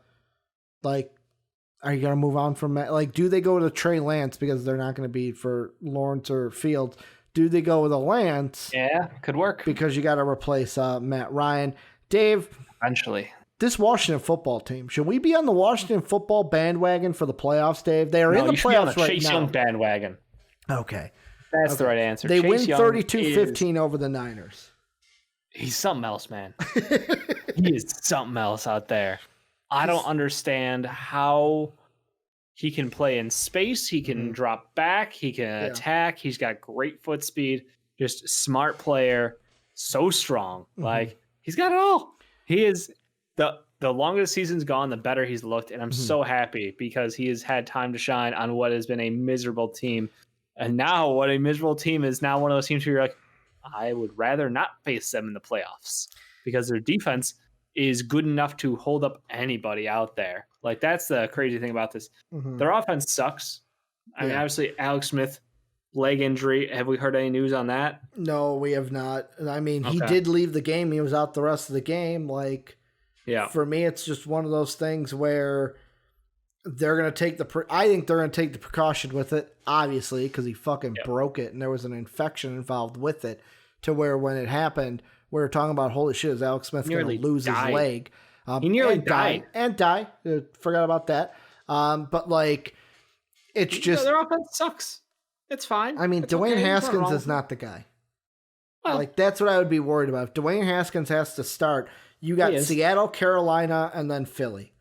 you going to move on from that? Like, do they go to Trey Lance because they're not going to be for Lawrence or Fields? Do they go with a Lance? Yeah, could work. Because you got to replace Matt Ryan. Dave. Eventually. This Washington football team, should we be on the Washington football bandwagon for the playoffs, Dave? They are in the playoffs right Chase now. Young bandwagon. Okay. That's the right answer. They Chase win 32-15 over the Niners. He's something else, man. He is something else out there. I don't understand how he can play in space. He can drop back. He can attack. He's got great foot speed. Just smart player. So strong. Like, he's got it all. He is the longer the season's gone, the better he's looked. And I'm so happy because he has had time to shine on what has been a miserable team. And now what a miserable team is now one of those teams where you're like, I would rather not face them in the playoffs because their defense is good enough to hold up anybody out there. Like, that's the crazy thing about this. Their offense sucks. I mean, obviously, Alex Smith, leg injury. Have we heard any news on that? No, we have not. I mean, he did leave the game. He was out the rest of the game. Like, for me, it's just one of those things where they're going to take I think they're going to take the precaution with it, obviously, because he fucking broke it and there was an infection involved with it to where when it happened, we were talking about, holy shit, is Alex Smith going to lose his leg? He nearly died. Forgot about that. But, like, it's just... Their offense sucks. It's fine. I mean, Dwayne Haskins is not the guy. Well, like, that's what I would be worried about. If Dwayne Haskins has to start, you got Seattle, Carolina, and then Philly.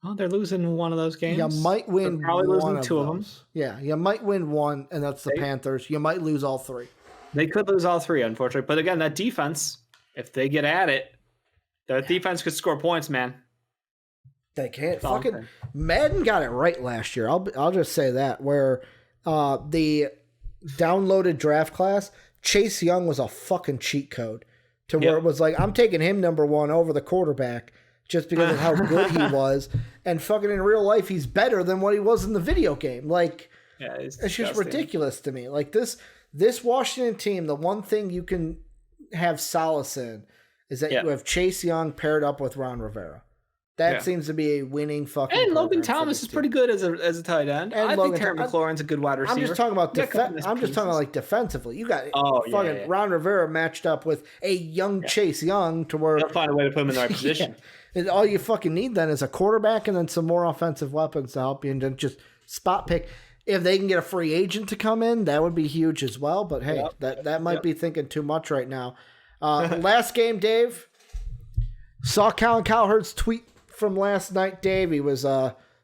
Oh, they're losing one of those games. You might win probably one losing of two those. of them. Yeah, you might win one, and that's the Panthers. You might lose all three. They could lose all three, unfortunately. But again, that defense, if they get at it, that defense could score points, man. They can't. Fucking Madden got it right last year. I'll just say that. Where the downloaded draft class, Chase Young was a fucking cheat code. To where it was like, I'm taking him number one over the quarterback just because of how good he was. And fucking in real life, he's better than what he was in the video game. Like, it's just ridiculous to me. Like, this Washington team, the one thing you can have solace in is that you have Chase Young paired up with Ron Rivera. That seems to be a winning fucking. And Logan Thomas is pretty good as a tight end. And I think Terry McLaurin's a good wide receiver. I'm just talking about I'm just talking about like defensively. You got Ron Rivera matched up with a young Chase Young to where they'll find a way to put him in the right position. And all you fucking need then is a quarterback and then some more offensive weapons to help you and then just spot pick. If they can get a free agent to come in, that would be huge as well. But hey, that might be thinking too much right now. Last game, Dave. Saw Colin Cowherd's tweet from last night, Dave. He was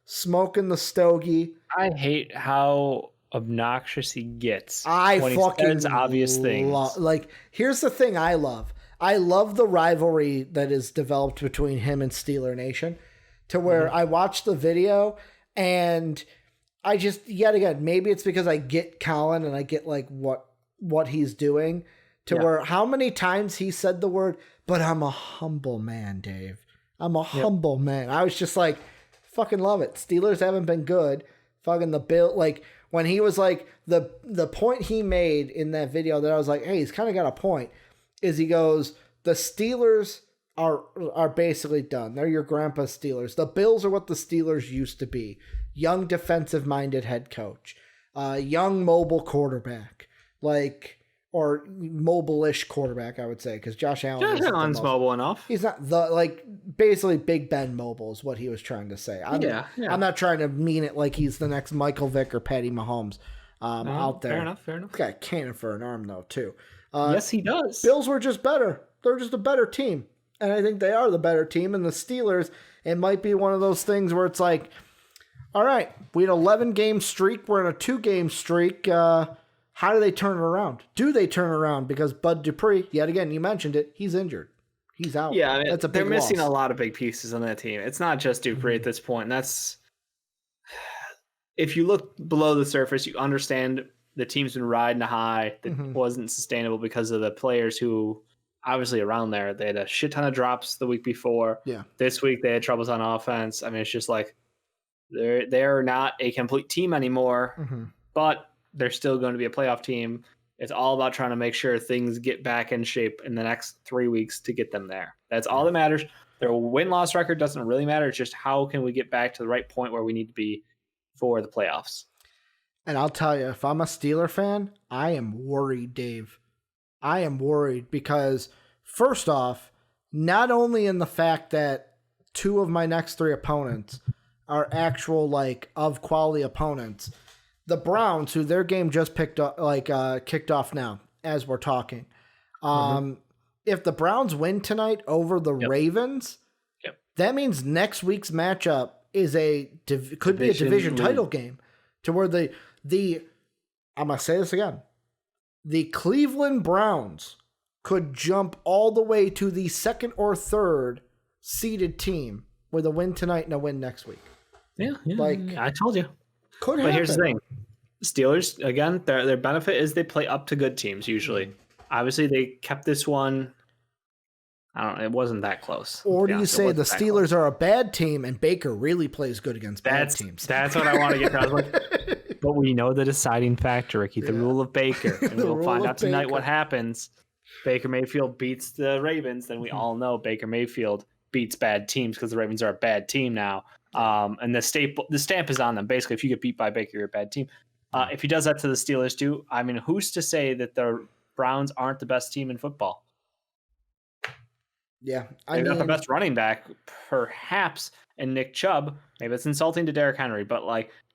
smoking the stogie. I hate how obnoxious he gets. I when fucking he says obvious things. Like, here's the thing I love. I love the rivalry that is developed between him and Steeler Nation, to where I watched the video and I just, yet again, maybe it's because I get Colin and I get like what he's doing, to where how many times he said the word, but I'm a humble man, Dave. I'm a humble man. I was just like, fucking love it. Steelers haven't been good. Fucking the Bill, like when he was like, the point he made in that video that I was like, hey, he's kind of got a point, is he goes, the Steelers are basically done. They're your grandpa's Steelers. The Bills are what the Steelers used to be. Young defensive-minded head coach. Young mobile quarterback. Like, or mobile-ish quarterback, I would say, because Josh Allen's mobile enough. He's not basically Big Ben mobile is what he was trying to say. I'm not trying to mean it like he's the next Michael Vick or Patty Mahomes out there. Fair enough. He's got a cannon for an arm, though, too. Yes, he does. Bills were just better. They're just a better team. And I think they are the better team. And the Steelers, it might be one of those things where it's like, all right, we had an 11-game streak. We're in a 2-game streak. How do they turn it around? Do they turn it around? Because Bud Dupree, yet again, you mentioned it, he's injured. He's out. Yeah, I mean, that's a big they're missing loss. a lot of big pieces on that team. It's not just Dupree at this point. And that's, if you look below the surface, you understand the team's been riding a high that wasn't sustainable because of the players who, obviously around there, they had a shit ton of drops the week before. Yeah. This week they had troubles on offense. I mean, it's just like they're not a complete team anymore, but they're still going to be a playoff team. It's all about trying to make sure things get back in shape in the next 3 weeks to get them there. That's all that matters. Their win-loss record doesn't really matter. It's just how can we get back to the right point where we need to be for the playoffs. And I'll tell you, if I'm a Steeler fan, I am worried, Dave. I am worried because, first off, not only in the fact that 2 of my next 3 opponents are actual, of quality opponents, the Browns, who their game just kicked off now as we're talking. If the Browns win tonight over the Ravens, that means next week's matchup is could be a division title game, to where the I'm gonna say this again. The Cleveland Browns could jump all the way to the 2nd or 3rd seeded team with a win tonight and a win next week. Yeah, I told you. Could happen. But here's the thing. Steelers, again, their benefit is they play up to good teams usually. Obviously, they kept this one. I don't know. It wasn't that close. Or do you say the Steelers are a bad team and Baker really plays good against bad teams? That's what I want to get to. But we know the deciding factor, Ricky, the rule of Baker. And we'll find out tonight what happens. Baker Mayfield beats the Ravens, then we all know Baker Mayfield beats bad teams because the Ravens are a bad team now. And the stamp is on them. Basically, if you get beat by Baker, you're a bad team. If he does that to the Steelers too, I mean, who's to say that the Browns aren't the best team in football? Yeah. They've got the best running back, perhaps, and Nick Chubb. Maybe it's insulting to Derrick Henry, but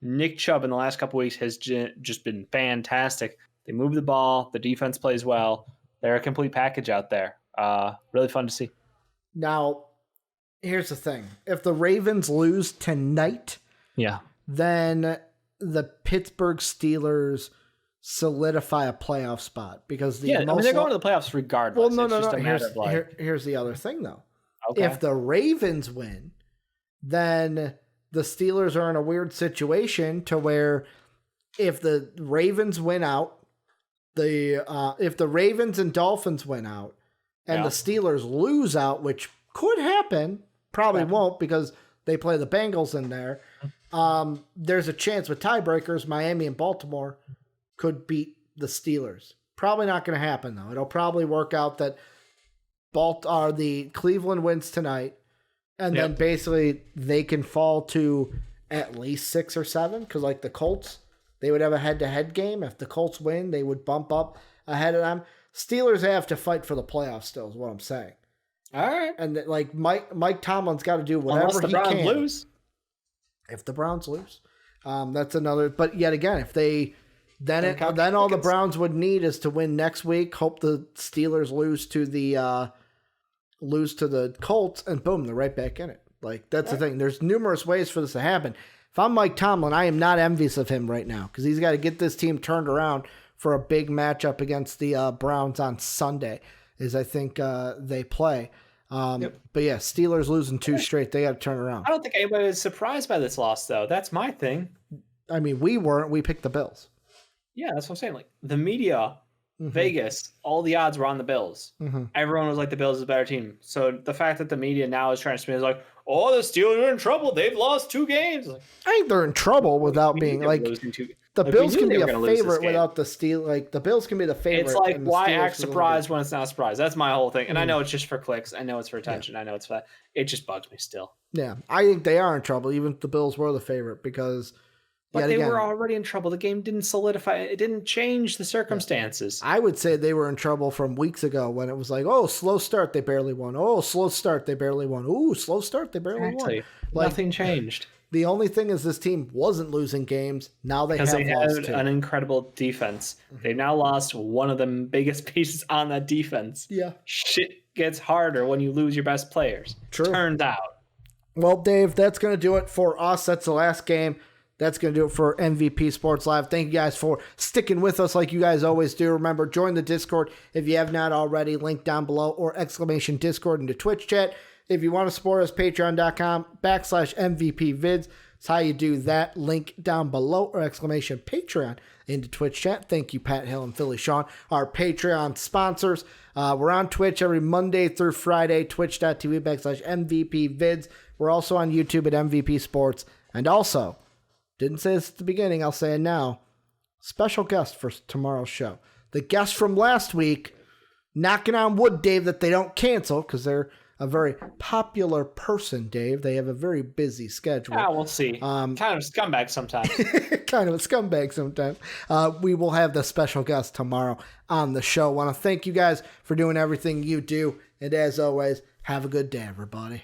Nick Chubb in the last couple weeks has just been fantastic. They move the ball. The defense plays well. They're a complete package out there. Really fun to see. Now, here's the thing. If the Ravens lose tonight, then the Pittsburgh Steelers solidify a playoff spot because they're going to the playoffs regardless. Well, no. Here's the other thing, though. Okay. If the Ravens win, then the Steelers are in a weird situation to where if the Ravens win out, if the Ravens and Dolphins win out, and the Steelers lose out, which could happen, probably won't because they play the Bengals in there. There's a chance with tiebreakers, Miami and Baltimore could beat the Steelers. Probably not going to happen, though. It'll probably work out that the Cleveland wins tonight, and then basically they can fall to at least 6 or 7, because the Colts, they would have a head-to-head game. If the Colts win, they would bump up ahead of them. Steelers have to fight for the playoffs still, is what I'm saying. All right. And Mike Tomlin's got to do whatever he can. Unless the Browns lose. If the Browns lose. That's another. But yet again, if they... Then all the Browns would need is to win next week. Hope the Steelers lose to the lose to the Colts, and boom, they're right back in it. Like, that's the thing. There's numerous ways for this to happen. If I'm Mike Tomlin, I am not envious of him right now because he's got to get this team turned around for a big matchup against the Browns on Sunday, as I think they play. But yeah, Steelers losing 2 straight. They got to turn around. I don't think anybody was surprised by this loss, though. That's my thing. I mean, we weren't. We picked the Bills. Yeah, that's what I'm saying. Like, the media, Vegas, all the odds were on the Bills. Everyone was like, the Bills is a better team. So the fact that the media now is trying to spin is like, oh, the Steelers are in trouble. They've lost 2 games. Like, I think they're in trouble without being like the Bills can be a favorite without the Steel. Like the Bills can be the favorite. It's like, why act surprised when it's not a surprise? That's my whole thing. And I know it's just for clicks. I know it's for attention. I know it's for that. It just bugs me still. Yeah, I think they are in trouble, even if the Bills were the favorite, because. But they were already in trouble. The game didn't solidify. It didn't change the circumstances. I would say they were in trouble from weeks ago when it was like, oh, slow start, they barely won. Oh, slow start, they barely won. Ooh, slow start, they barely won. Like, nothing changed. The only thing is this team wasn't losing games. Now they have lost 2. An incredible defense. They've now lost one of the biggest pieces on that defense. Yeah. Shit gets harder when you lose your best players. True. Turns out. Well, Dave, that's going to do it for us. That's the last game. That's going to do it for MVP Sports Live. Thank you guys for sticking with us like you guys always do. Remember, join the Discord if you have not already. Link down below or ! Discord into Twitch chat. If you want to support us, patreon.com/MVPvids. That's how you do that. Link down below or ! Patreon into Twitch chat. Thank you, Pat Hill and Philly Sean, our Patreon sponsors. We're on Twitch every Monday through Friday, twitch.tv/MVPvids. We're also on YouTube at MVP Sports. And also, didn't say this at the beginning, I'll say it now. Special guest for tomorrow's show. The guest from last week, knocking on wood, Dave, that they don't cancel because they're a very popular person, Dave. They have a very busy schedule. Yeah, we'll see. Kind of a scumbag sometimes. Kind of a scumbag sometimes. We will have the special guest tomorrow on the show. Want to thank you guys for doing everything you do. And as always, have a good day, everybody.